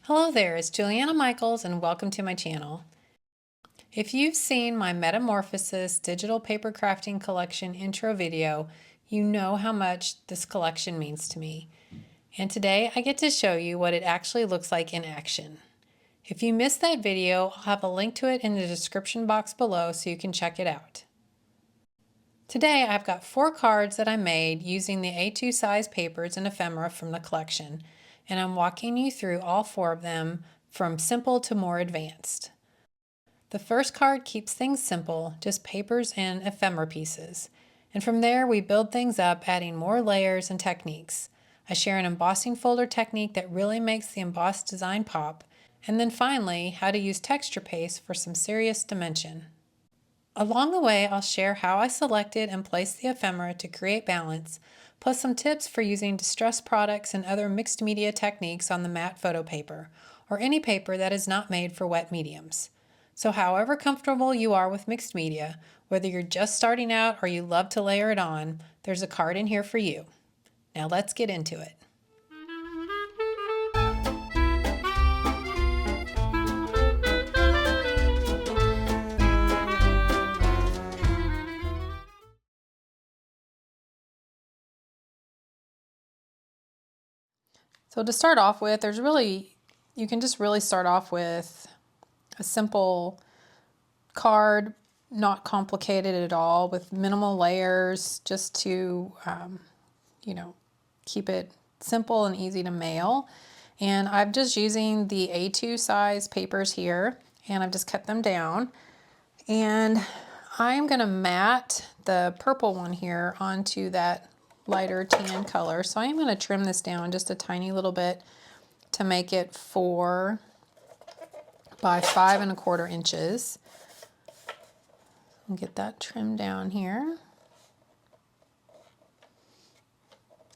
Hello there, it's Juliana Michaels and welcome to my channel. If you've seen my Metamorphosis digital paper crafting collection intro video, you know how much this collection means to me. And today I get to show you what it actually looks like in action. If you missed that video, I'll have a link to it in the description box below so you can check it out. Today I've got 4 cards that I made using the A2 size papers and ephemera from the collection, and I'm walking you through all 4 of them from simple to more advanced. The first card keeps things simple, just papers and ephemera pieces. And from there we build things up, adding more layers and techniques. I share an embossing folder technique that really makes the embossed design pop, and then finally how to use texture paste for some serious dimension. Along the way, I'll share how I selected and placed the ephemera to create balance, plus some tips for using distressed products and other mixed media techniques on the matte photo paper, or any paper that is not made for wet mediums. So however comfortable you are with mixed media, whether you're just starting out or you love to layer it on, there's a card in here for you. Now let's get into it. So to start off with, you can just really start off with a simple card, not complicated at all, with minimal layers, just to, keep it simple and easy to mail. And I'm just using the A2 size papers here, and I've just cut them down. And I'm gonna mat the purple one here onto that lighter tan color. So I'm gonna trim this down just a tiny little bit to make it 4 by 5 1/4 inches. I'll get that trimmed down here.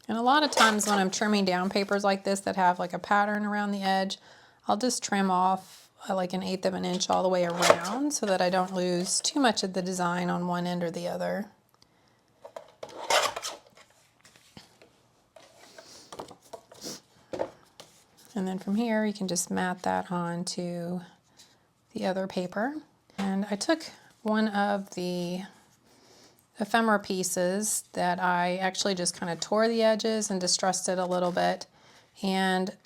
And a lot of times when I'm trimming down papers like this that have like a pattern around the edge, I'll just trim off like 1/8 of an inch all the way around so that I don't lose too much of the design on one end or the other. And then from here you can just mat that onto the other paper. And I took one of the ephemera pieces that I actually just kind of tore the edges and distressed it a little bit, and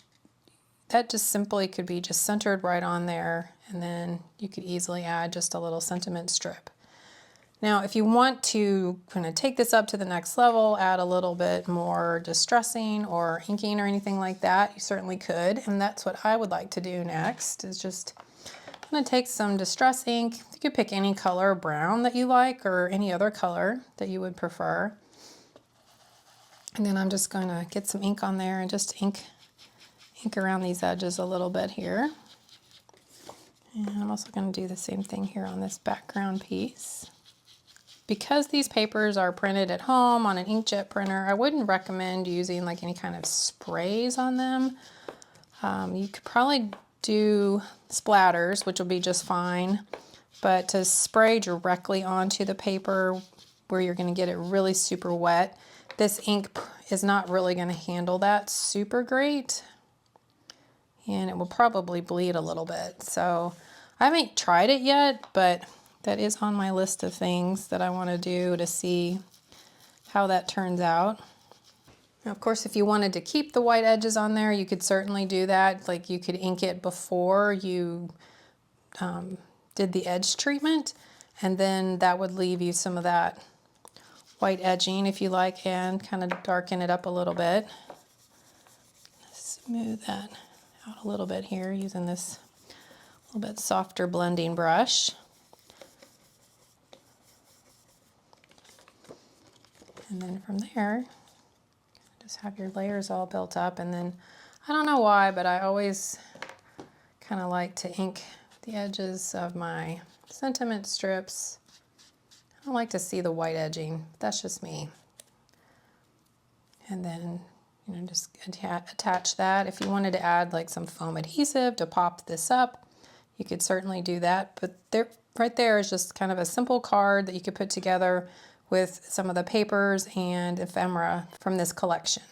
that just simply could be just centered right on there, and then you could easily add just a little sentiment strip. Now if you want to kind of take this up to the next level, add a little bit more distressing or inking or anything like that, you certainly could, and that's what I would like to do next, is just I'm going to take some distress ink. You could pick any color, brown that you like, or any other color that you would prefer. And then I'm just going to get some ink on there and just ink around these edges a little bit here. And I'm also going to do the same thing here on this background piece. Because these papers are printed at home on an inkjet printer, I wouldn't recommend using like any kind of sprays on them. You could probably do splatters, which will be just fine, but to spray directly onto the paper where you're going to get it really super wet, this ink is not really going to handle that super great, and it will probably bleed a little bit. So I haven't tried it yet, but that is on my list of things that I want to do to see how that turns out. Now, of course, if you wanted to keep the white edges on there, you could certainly do that. Like you could ink it before you did the edge treatment, and then that would leave you some of that white edging if you like, and kind of darken it up a little bit. Smooth that out a little bit here using this little bit softer blending brush. And then from there, just have your layers all built up. And then I don't know why, but I always kind of like to ink the edges of my sentiment strips. I don't like to see the white edging. That's just me. And then, just attach that. If you wanted to add like some foam adhesive to pop this up, you could certainly do that. But right there is just kind of a simple card that you could put together with some of the papers and ephemera from this collection.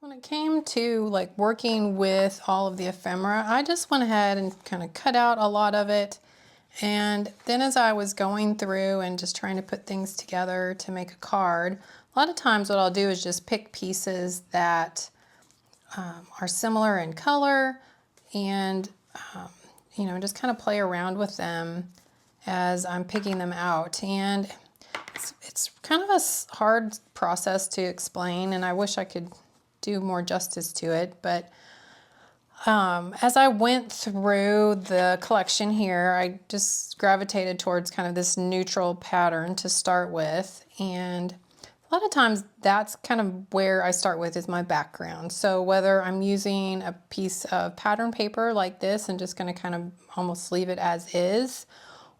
When it came to like working with all of the ephemera, I just went ahead and kind of cut out a lot of it. And then as I was going through and just trying to put things together to make a card, a lot of times what I'll do is just pick pieces that are similar in color and, you know, just kind of play around with them as I'm picking them out. And it's kind of a hard process to explain, and I wish I could do more justice to it, but as I went through the collection here, I just gravitated towards kind of this neutral pattern to start with, and a lot of times that's kind of where I start with is my background. So whether I'm using a piece of pattern paper like this and just going to kind of almost leave it as is,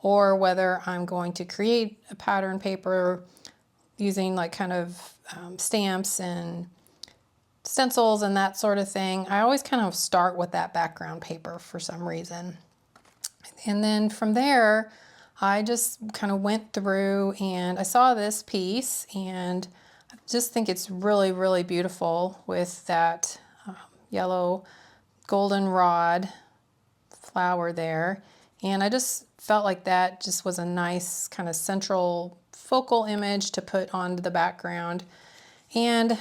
or whether I'm going to create a pattern paper using like kind of stamps and stencils and that sort of thing, I always kind of start with that background paper for some reason. And then from there, I just kind of went through and I saw this piece, and I just think it's really, really beautiful with that yellow goldenrod flower there. And I just felt like that just was a nice kind of central focal image to put onto the background. And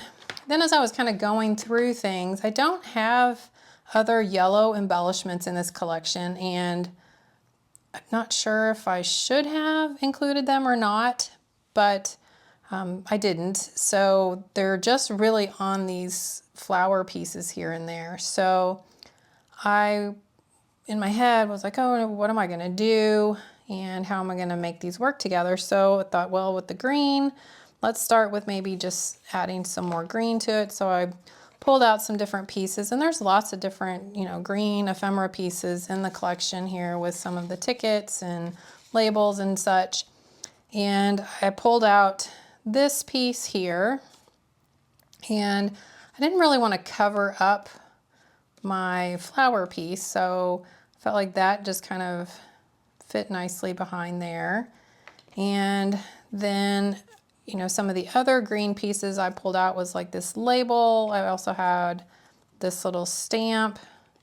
then as I was kind of going through things, I don't have other yellow embellishments in this collection, and I'm not sure if I should have included them or not, but I didn't. So they're just really on these flower pieces here and there. So I, in my head, was like, oh, what am I going to do? And how am I going to make these work together? So I thought, well, with the green, let's start with maybe just adding some more green to it. So I pulled out some different pieces, and there's lots of different, you know, green ephemera pieces in the collection here with some of the tickets and labels and such. And I pulled out this piece here, and I didn't really want to cover up my flower piece, so I felt like that just kind of fit nicely behind there. And then, you know, some of the other green pieces I pulled out was like this label. I also had this little stamp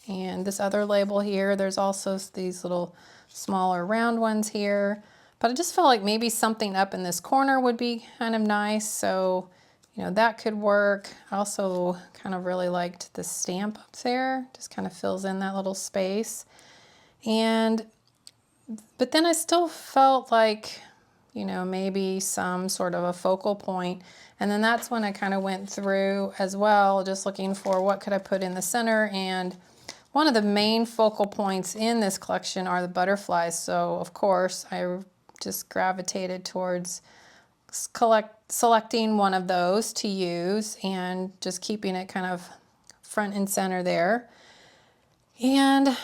and this other label here. There's also these little smaller round ones here. But I just felt like maybe something up in this corner would be kind of nice. So, you know, that could work. I also kind of really liked the stamp up there. Just kind of fills in that little space. But then I still felt like, you know, maybe some sort of a focal point. And then that's when I kind of went through as well, just looking for what could I put in the center. And one of the main focal points in this collection are the butterflies. So of course I just gravitated towards selecting one of those to use and just keeping it kind of front and center there. And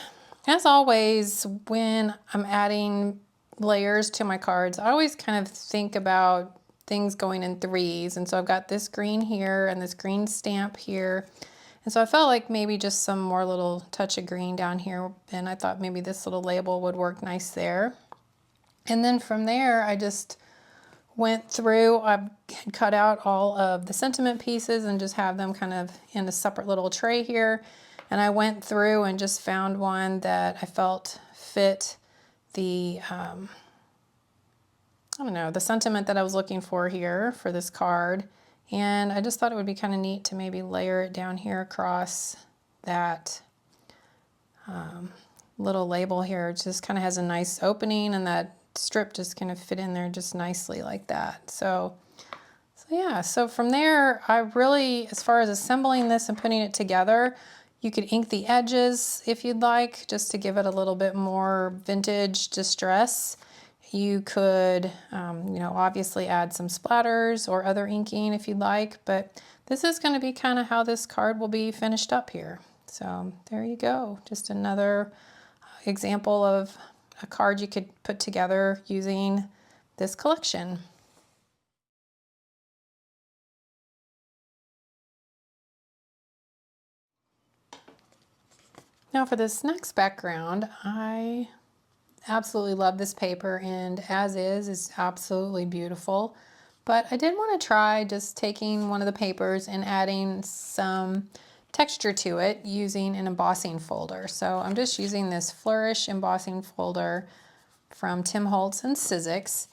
as always, when I'm adding layers to my cards, I always kind of think about things going in threes. And so I've got this green here and this green stamp here. And so I felt like maybe just some more little touch of green down here. And I thought maybe this little label would work nice there. And then from there, I just went through, I cut out all of the sentiment pieces and just have them kind of in a separate little tray here. And I went through and just found one that I felt fit the, I don't know, the sentiment that I was looking for here for this card. And I just thought it would be kind of neat to maybe layer it down here across that little label here. It just kind of has a nice opening, and that strip just kind of fit in there just nicely like that. So yeah, so from there, I really, as far as assembling this and putting it together, you could ink the edges if you'd like, just to give it a little bit more vintage distress. You could, you know, obviously add some splatters or other inking if you'd like, but this is going to be kind of how this card will be finished up here. So there you go, just another example of a card you could put together using this collection. Now for this next background, I absolutely love this paper, and as is absolutely beautiful. But I did want to try just taking one of the papers and adding some texture to it using an embossing folder. So I'm just using this Flourish embossing folder from Tim Holtz and Sizzix.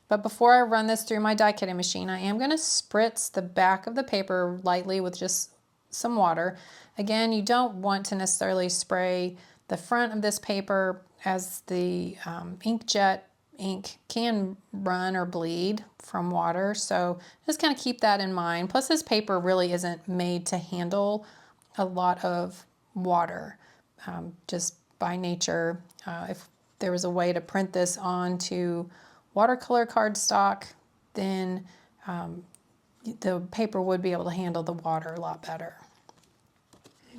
But before I run this through my die cutting machine, I am going to spritz the back of the paper lightly with just some water. Again, you don't want to necessarily spray the front of this paper, as the inkjet ink can run or bleed from water. So just kind of keep that in mind. Plus, this paper really isn't made to handle a lot of water just by nature. If there was a way to print this onto watercolor cardstock, then the paper would be able to handle the water a lot better.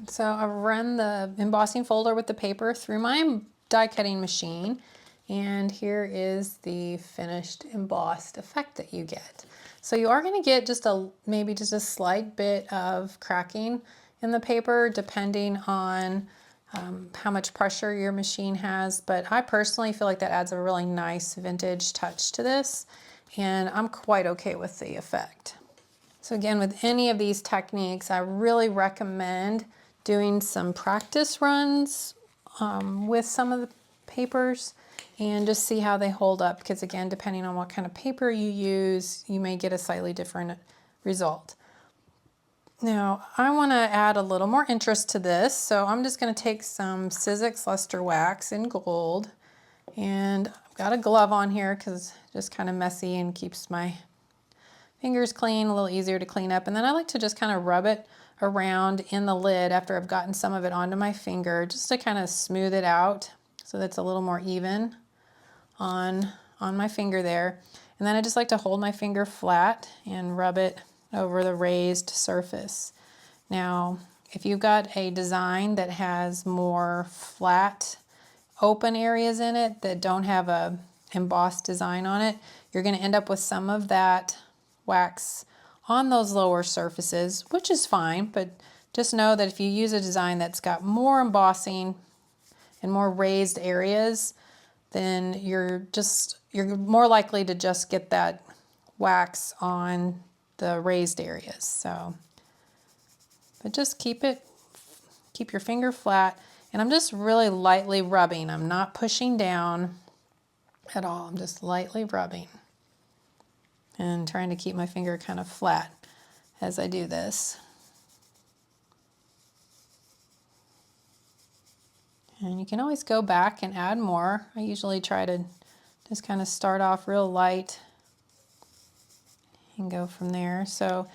So I run the embossing folder with the paper through my die cutting machine, and here is the finished embossed effect that you get. So you are going to get just maybe just a slight bit of cracking in the paper depending on how much pressure your machine has, but I personally feel like that adds a really nice vintage touch to this, and I'm quite okay with the effect. So again, with any of these techniques, I really recommend doing some practice runs with some of the papers and just see how they hold up, because again, depending on what kind of paper you use, you may get a slightly different result. Now, I want to add a little more interest to this, so I'm just going to take some Sizzix Luster Wax in gold, and I've got a glove on here because it's just kind of messy and keeps my fingers clean, a little easier to clean up. And then I like to just kind of rub it around in the lid after I've gotten some of it onto my finger, just to kind of smooth it out so that's a little more even on my finger there. And then I just like to hold my finger flat and rub it over the raised surface. Now, if you've got a design that has more flat open areas in it that don't have a embossed design on it, you're going to end up with some of that wax on those lower surfaces, which is fine, but just know that if you use a design that's got more embossing and more raised areas, then you're more likely to just get that wax on the raised areas. So, but just keep your finger flat, and I'm just really lightly rubbing. I'm not pushing down at all. I'm just lightly rubbing and trying to keep my finger kind of flat as I do this. And you can always go back and add more. I usually try to just kind of start off real light and go from there. So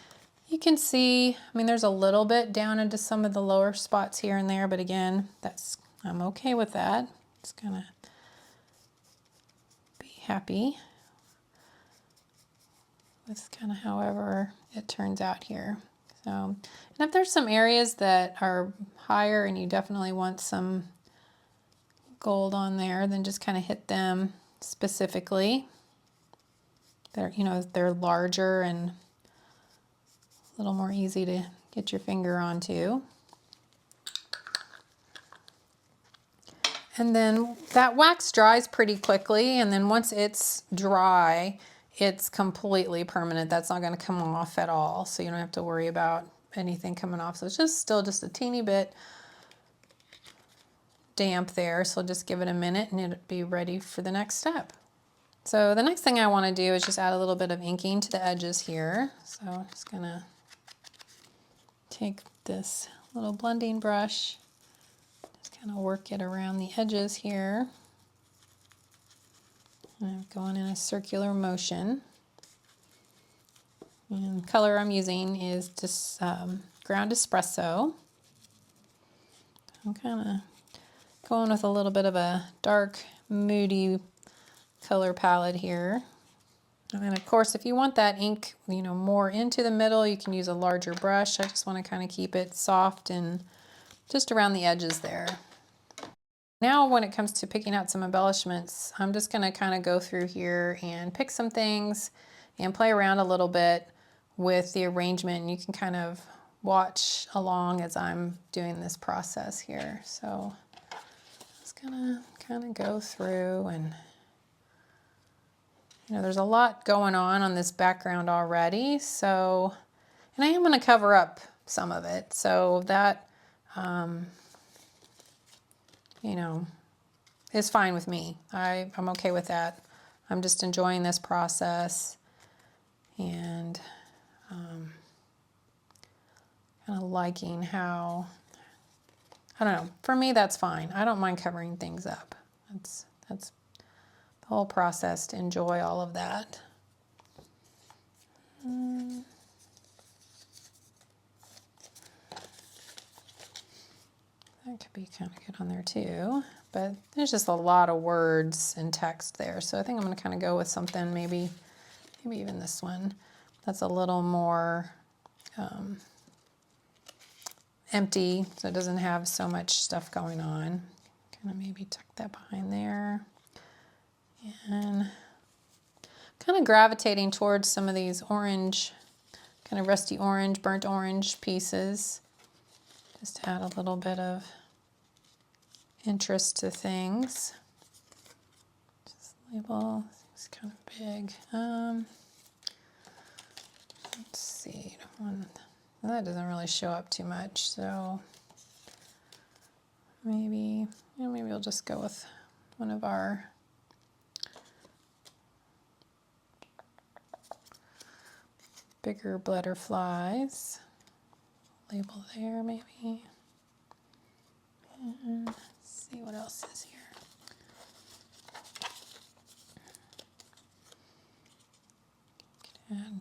you can see, I mean, there's a little bit down into some of the lower spots here and there, but again, I'm okay with that. Just gonna be happy with kind of however it turns out here. So, and if there's some areas that are higher and you definitely want some gold on there, then just kind of hit them specifically. They're larger and a little more easy to get your finger onto. And then that wax dries pretty quickly, and then once it's dry, it's completely permanent. That's not going to come off at all, so you don't have to worry about anything coming off. So it's still just a teeny bit damp there, so just give it a minute and it'll be ready for the next step. So the next thing I want to do is just add a little bit of inking to the edges here. So I'm just going to take this little blending brush, just kind of work it around the edges here. And I'm going in a circular motion. And the color I'm using is just ground espresso. I'm kind of going with a little bit of a dark, moody color palette here. And of course, if you want that ink, more into the middle, you can use a larger brush. I just want to kind of keep it soft and just around the edges there. Now, when it comes to picking out some embellishments, I'm just going to kind of go through here and pick some things and play around a little bit with the arrangement. And you can kind of watch along as I'm doing this process here. So I'm just going to kind of go through and you know, there's a lot going on this background already. So, and I am going to cover up some of it. So that, you know, is fine with me. I'm okay with that. I'm just enjoying this process and kind of liking how, I don't know, for me that's fine. I don't mind covering things up. That's the whole process, to enjoy all of that. That could be kind of good on there too, but there's just a lot of words and text there. So I think I'm going to kind of go with something, maybe even this one, that's a little more empty, so it doesn't have so much stuff going on. Kind of maybe tuck that behind there. And kind of gravitating towards some of these orange, kind of rusty orange, burnt orange pieces. Just to add a little bit of interest to things. Just label, it's kind of big. Let's see, that doesn't really show up too much, so maybe we'll just go with one of our bigger butterflies. Label there maybe. And let's see what else is here. Could add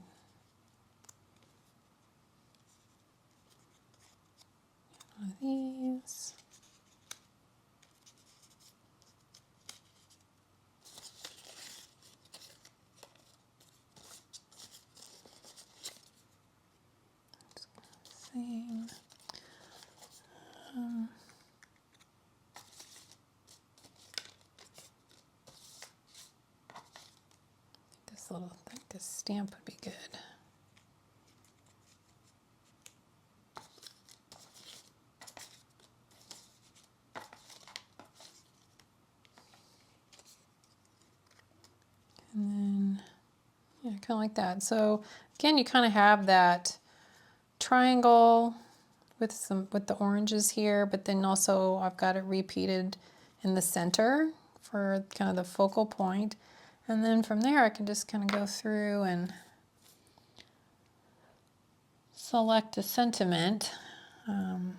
one of these. Same. I think this stamp would be good. And then, yeah, kind of like that. So again, you kind of have that triangle with the oranges here, but then also I've got it repeated in the center for kind of the focal point. And then from there I can just kind of go through and select a sentiment. I don't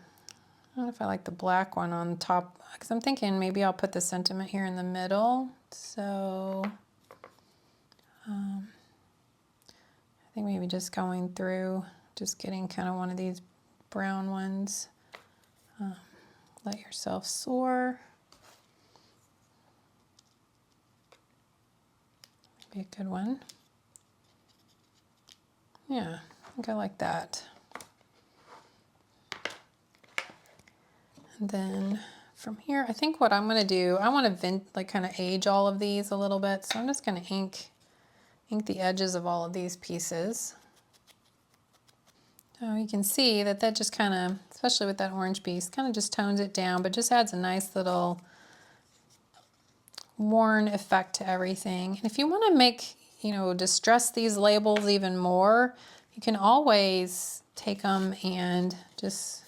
know if I like the black one on top, because I'm thinking maybe I'll put the sentiment here in the middle. So I think maybe just going through, just getting kind of one of these brown ones. Let yourself soar. Be a good one. Yeah, I think I like that. And then from here, I think what I'm going to do, I want to kind of age all of these a little bit. So I'm just going to ink the edges of all of these pieces. So you can see that just kind of, especially with that orange piece, kind of just tones it down, but just adds a nice little worn effect to everything. And if you want to make, distress these labels even more, you can always take them and just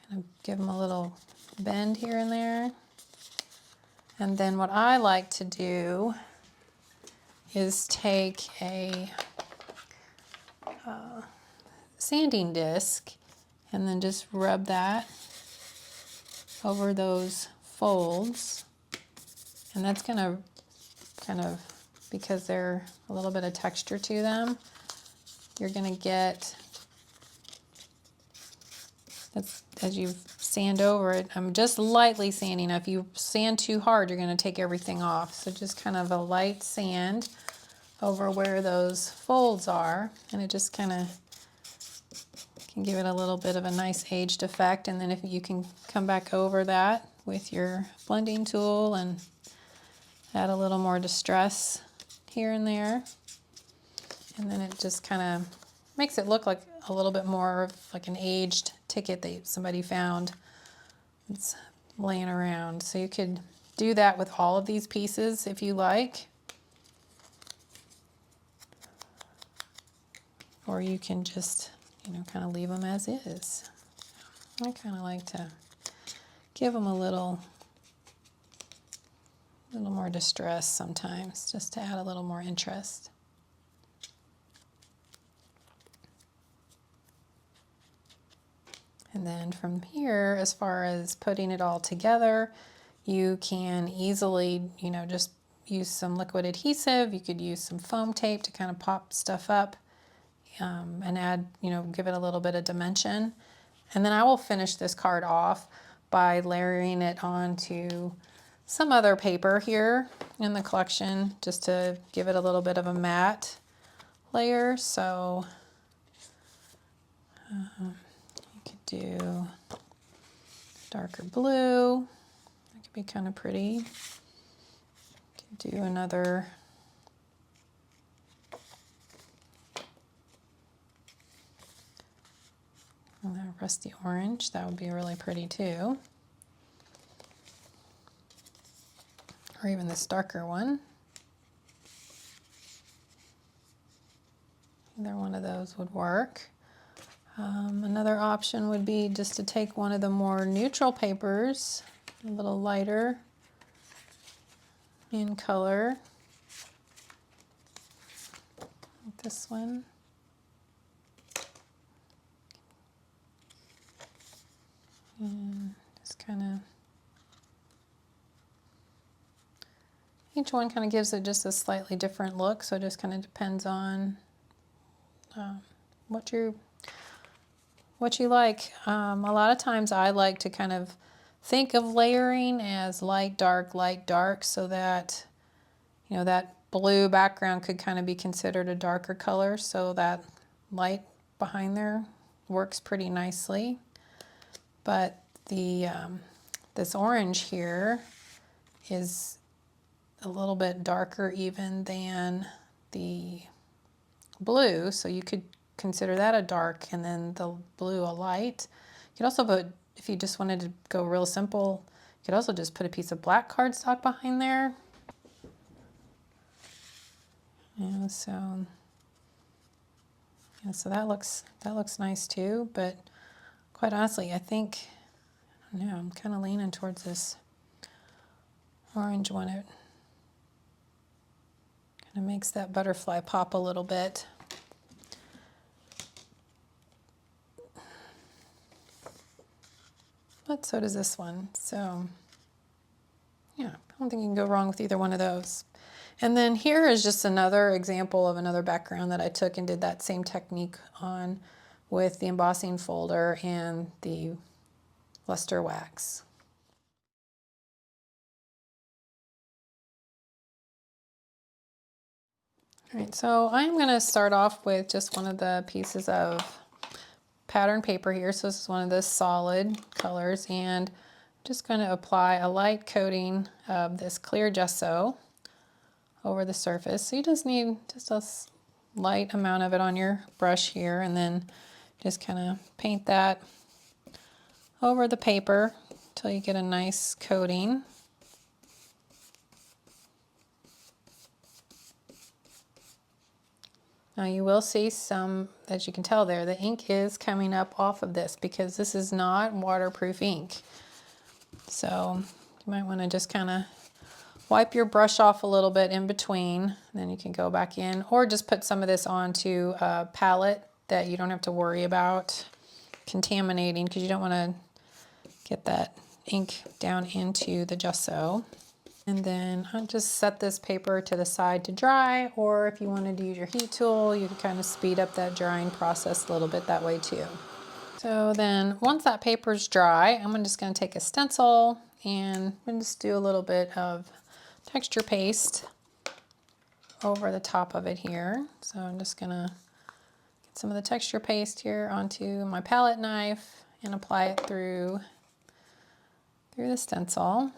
kind of give them a little bend here and there. And then what I like to do is take a sanding disc and then just rub that over those folds. And that's going to kind of, because they're a little bit of texture to them, you're going to get, that's, as you sand over it, I'm just lightly sanding. If you sand too hard, you're going to take everything off. So just kind of a light sand over where those folds are, and it just kind of can give it a little bit of a nice aged effect. And then if you can come back over that with your blending tool and add a little more distress here and there. And then it just kind of makes it look like a little bit more of like an aged ticket that somebody found. It's laying around. So you could do that with all of these pieces if you like. or you can just, you know, kind of leave them as is. I kind of like to give them a little more distress sometimes, just to add a little more interest. And then from here, as far as putting it all together, you can easily, you know, just use some liquid adhesive. You could use some foam tape to kind of pop stuff up and add, you know, give it a little bit of dimension. And then I will finish this card off by layering it onto some other paper here in the collection, just to give it a little bit of a matte layer. So you could do darker blue. That could be kind of pretty. You could do another rusty orange. That would be really pretty too. Or even this darker one. Either one of those would work. Another option would be just to take one of the more neutral papers, a little lighter in color, like this one. And just kind of, each one kind of gives it just a slightly different look, so it just kind of depends on what you like. A lot of times I like to kind of think of layering as light, dark, so that, you know, that blue background could kind of be considered a darker color, so that light behind there works pretty nicely. But the this orange here is a little bit darker even than the blue, so you could consider that a dark and then the blue a light. You could also put, if you just wanted to go real simple, you could also just put a piece of black cardstock behind there. Yeah, so that looks nice too, but quite honestly, I think, I don't know, I'm kind of leaning towards this orange one. It kind of makes that butterfly pop a little bit. But so does this one. So yeah, I don't think you can go wrong with either one of those. And then here is just another example of another background that I took and did that same technique on with the embossing folder and the luster wax. All right, so I'm going to start off with just one of the pieces of pattern paper here. So this is one of the solid colors, and I'm just going to apply a light coating of this clear gesso over the surface. So you just need just a light amount of it on your brush here, and then just kind of paint that over the paper until you get a nice coating. Now you will see some, as you can tell there, the ink is coming up off of this because this is not waterproof ink. So you might want to just kind of wipe your brush off a little bit in between, and then you can go back in, or just put some of this onto a palette that you don't have to worry about contaminating, because you don't want to get that ink down into the gesso. And then I'll just set this paper to the side to dry, or if you wanted to use your heat tool, you can kind of speed up that drying process a little bit that way too. So then once that paper's dry, I'm just going to take a stencil and just do a little bit of texture paste over the top of it here. So I'm just going to get some of the texture paste here onto my palette knife and apply it through the stencil.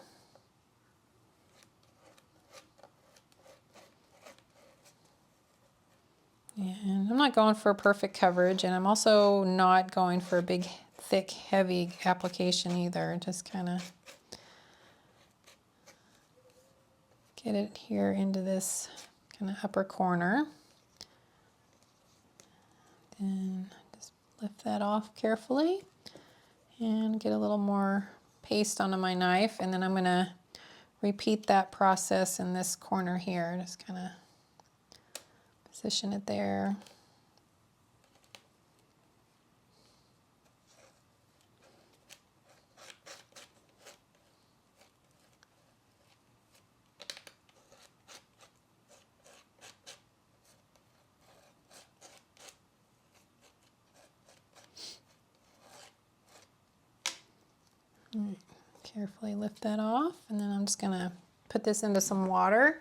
And I'm not going for perfect coverage, and I'm also not going for a big, thick, heavy application either. Just kind of get it here into this kind of upper corner. And just lift that off carefully and get a little more paste onto my knife. And then I'm going to repeat that process in this corner here. Just kind of position it there. Carefully lift that off, and then I'm just going to put this into some water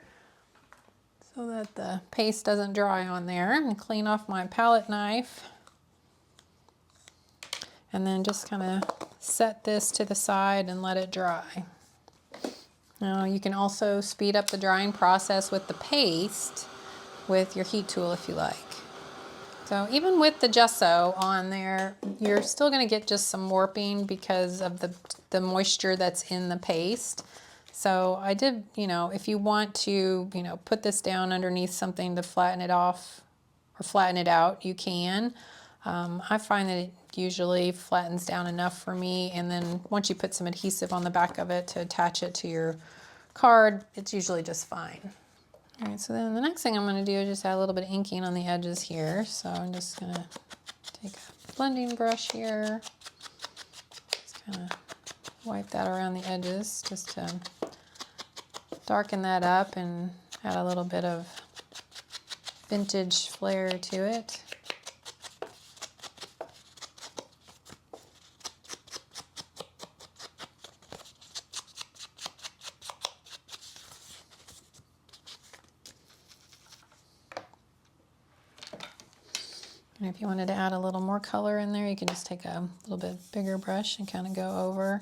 so that the paste doesn't dry on there, and clean off my palette knife. And then just kind of set this to the side and let it dry. Now you can also speed up the drying process with the paste with your heat tool if you like. So even with the gesso on there, you're still going to get just some warping because of the moisture that's in the paste. So I did, if you want to, put this down underneath something to flatten it off or flatten it out, you can. I find that it usually flattens down enough for me, and then once you put some adhesive on the back of it to attach it to your card, it's usually just fine. All right, so then the next thing I'm going to do is just add a little bit of inking on the edges here. So I'm just going to take a blending brush here, just kind of wipe that around the edges just to darken that up and add a little bit of vintage flair to it. And if you wanted to add a little more color in there, you can just take a little bit bigger brush and kind of go over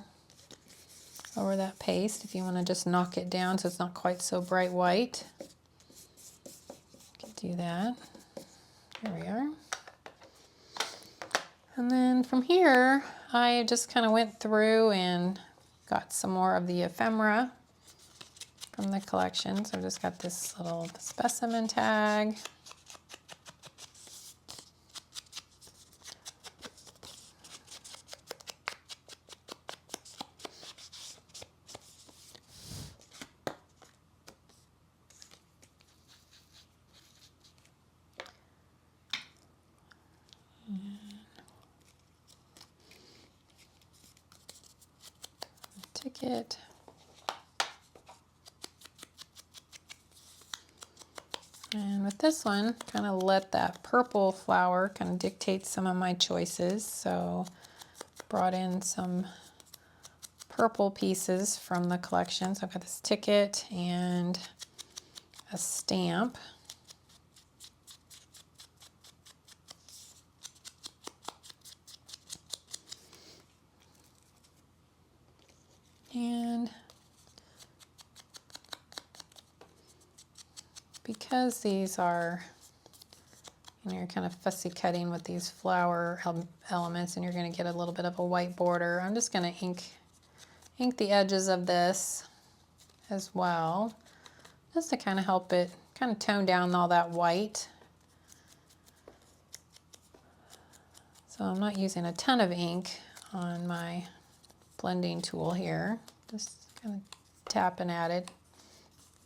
that paste. If you want to just knock it down so it's not quite so bright white, you can do that. There we are. And then from here, I just kind of went through and got some more of the ephemera from the collection. So I've just got this little specimen tag. Ticket. And with this one, kind of let that purple flower kind of dictate some of my choices. So brought in some purple pieces from the collection. So I've got this ticket and a stamp. And because these are, you're kind of fussy cutting with these flower elements, and you're going to get a little bit of a white border, I'm just going to ink the edges of this as well, just to kind of help it kind of tone down all that white. So I'm not using a ton of ink on my blending tool here, just kind of tapping at it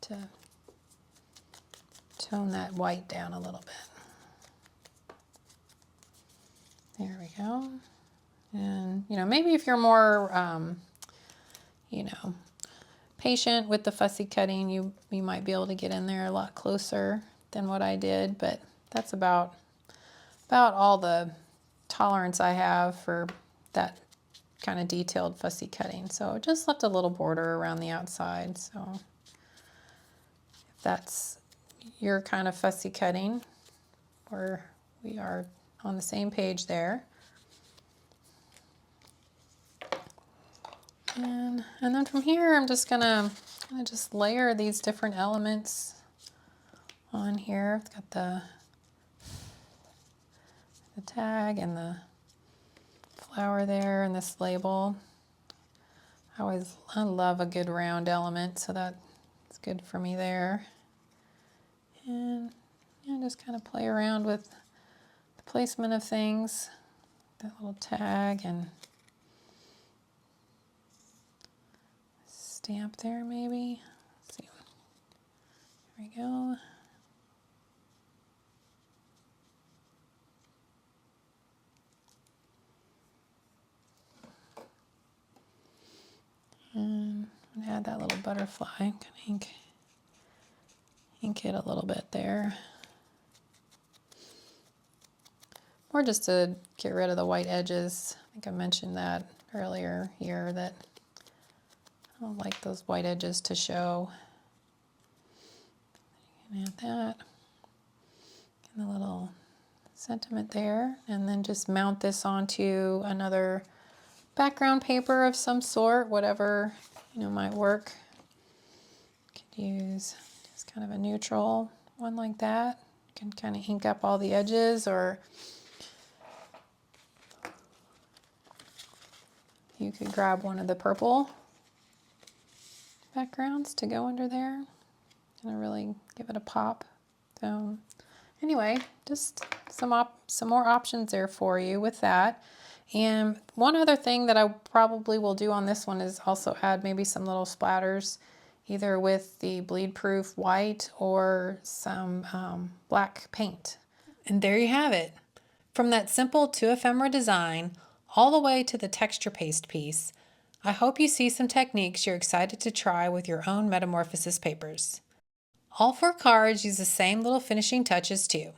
to tone that white down a little bit. There we go. And maybe if you're more patient with the fussy cutting, you might be able to get in there a lot closer than what I did, but that's about all the tolerance I have for that kind of detailed fussy cutting. So just left a little border around the outside. So if that's your kind of fussy cutting, or we are on the same page there. And then from here, I'm just gonna just layer these different elements on here. I've got the tag and the flower there and this label. I love a good round element, so that's good for me there. And just kind of play around with the placement of things, that little tag and stamp there maybe. Let's see. There we go. And add that little butterfly. I'm gonna ink it a little bit there. Or just to get rid of the white edges. I think I mentioned that earlier here, that I don't like those white edges to show. You can add that. And a little sentiment there. And then just mount this onto another background paper of some sort, whatever, you know, might work. Could use just kind of a neutral one like that. You can kind of ink up all the edges, or you could grab one of the purple backgrounds to go under there and really give it a pop. So anyway, just some more options there for you with that. And one other thing that I probably will do on this one is also add maybe some little splatters, either with the bleed proof white or some black paint. And there you have it. From that simple 2 ephemera design all the way to the texture paste piece, I hope you see some techniques you're excited to try with your own Metamorphosis papers. All 4 cards use the same little finishing touches too,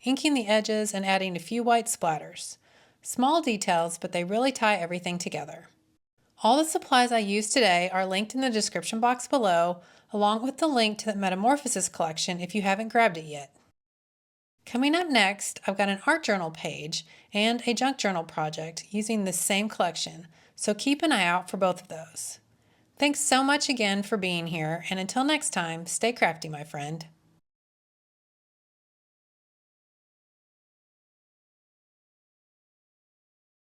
inking the edges and adding a few white splatters. Small details, but they really tie everything together. All the supplies I used today are linked in the description box below, along with the link to the Metamorphosis collection if you haven't grabbed it yet. Coming up next, I've got an art journal page and a junk journal project using this same collection, so keep an eye out for both of those. Thanks so much again for being here, and until next time, stay crafty, my friend.